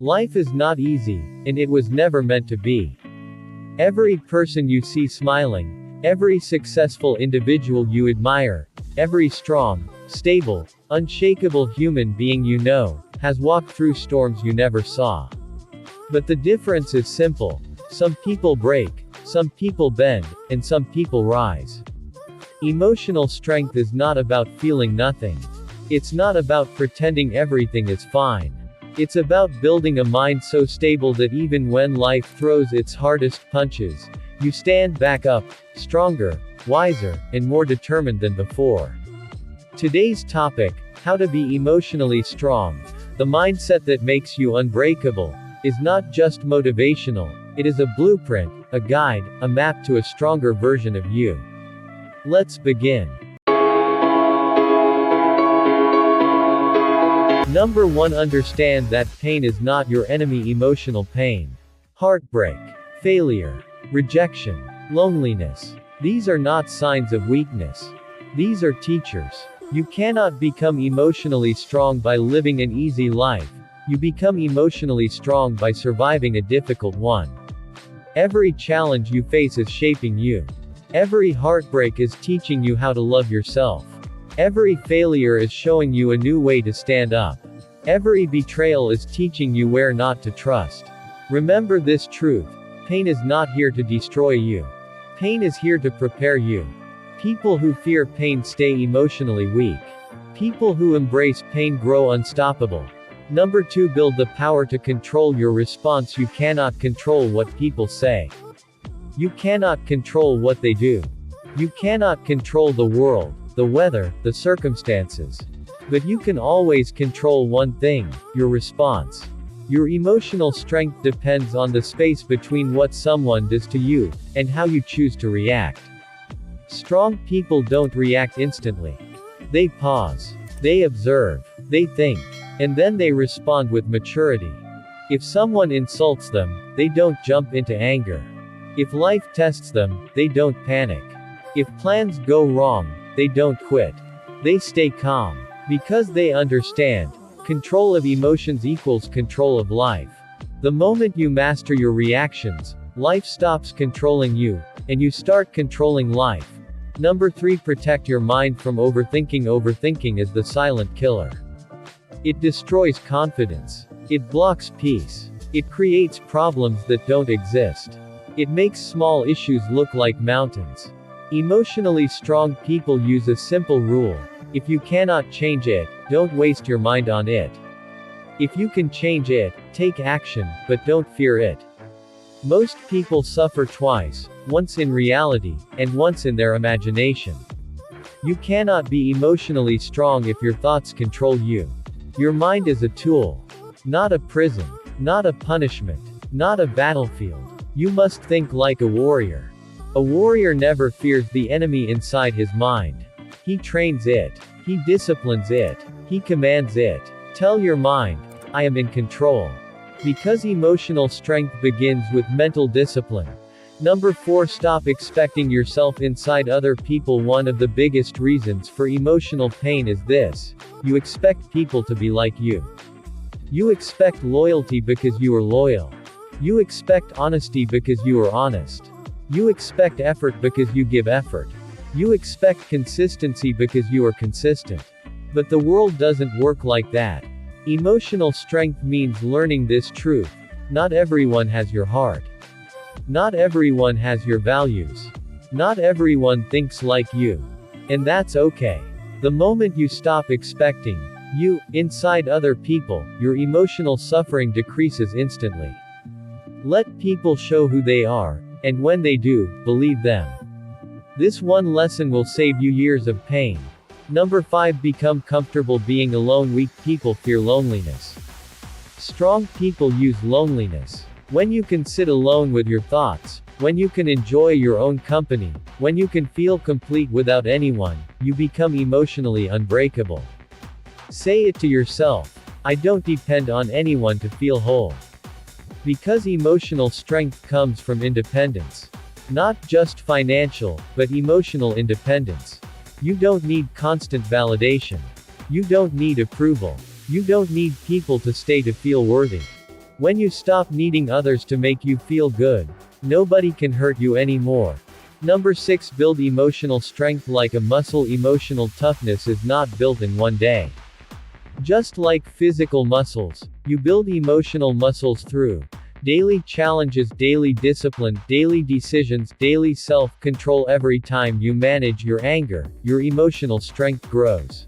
Life is not easy, and it was never meant to be. Every person you see smiling, every successful individual you admire, every strong, stable, unshakable human being you know, has walked through storms you never saw. But the difference is simple. Some people break, some people bend, and some people rise. Emotional strength is not about feeling nothing. It's not about pretending everything is fine. It's about building a mind so stable that even when life throws its hardest punches, you stand back up, stronger, wiser, and more determined than before. Today's topic, how to be emotionally strong, the mindset that makes you unbreakable, is not just motivational, it is a blueprint, a guide, a map to a stronger version of you. Let's begin. Number 1. Understand that pain is not your enemy. Emotional pain, heartbreak, failure, rejection, loneliness. These are not signs of weakness. These are teachers. You cannot become emotionally strong by living an easy life. You become emotionally strong by surviving a difficult one. Every challenge you face is shaping you. Every heartbreak is teaching you how to love yourself. Every failure is showing you a new way to stand up. Every betrayal is teaching you where not to trust. Remember this truth. Pain is not here to destroy you. Pain is here to prepare you. People who fear pain stay emotionally weak. People who embrace pain grow unstoppable. Number 2. Build the power to control your response. You cannot control what people say. You cannot control what they do. You cannot control the world, the weather, the circumstances. But you can always control one thing, your response. Your emotional strength depends on the space between what someone does to you, and how you choose to react. Strong people don't react instantly. They pause. They observe. They think. And then they respond with maturity. If someone insults them, they don't jump into anger. If life tests them, they don't panic. If plans go wrong, they don't quit. They stay calm. Because they understand, control of emotions equals control of life. The moment you master your reactions, life stops controlling you, and you start controlling life. Number 3. Protect your mind from overthinking. Overthinking is the silent killer. It destroys confidence. It blocks peace. It creates problems that don't exist. It makes small issues look like mountains. Emotionally strong people use a simple rule. If you cannot change it, don't waste your mind on it. If you can change it, take action, but don't fear it. Most people suffer twice, once in reality, and once in their imagination. You cannot be emotionally strong if your thoughts control you. Your mind is a tool, not a prison, not a punishment, not a battlefield. You must think like a warrior. A warrior never fears the enemy inside his mind. He trains it. He disciplines it. He commands it. Tell your mind, I am in control. Because emotional strength begins with mental discipline. Number 4. Stop expecting yourself inside other people. One of the biggest reasons for emotional pain is this. You expect people to be like you. You expect loyalty because you are loyal. You expect honesty because you are honest. You expect effort because you give effort. You expect consistency because you are consistent. But the world doesn't work like that. Emotional strength means learning this truth. Not everyone has your heart. Not everyone has your values. Not everyone thinks like you. And that's okay. The moment you stop expecting you inside other people, your emotional suffering decreases instantly. Let people show who they are, and when they do, believe them. This one lesson will save you years of pain. Number 5. Become comfortable being alone. Weak people fear loneliness. Strong people use loneliness. When you can sit alone with your thoughts, when you can enjoy your own company, when you can feel complete without anyone, you become emotionally unbreakable. Say it to yourself. I don't depend on anyone to feel whole. Because emotional strength comes from independence. Not just financial, but emotional independence. You don't need constant validation. You don't need approval. You don't need people to stay to feel worthy. When you stop needing others to make you feel good, nobody can hurt you anymore. Number 6. Build emotional strength like a muscle. Emotional toughness is not built in one day. Just like physical muscles, you build emotional muscles through daily challenges, daily discipline, daily decisions, daily self-control. Every time you manage your anger, your emotional strength grows.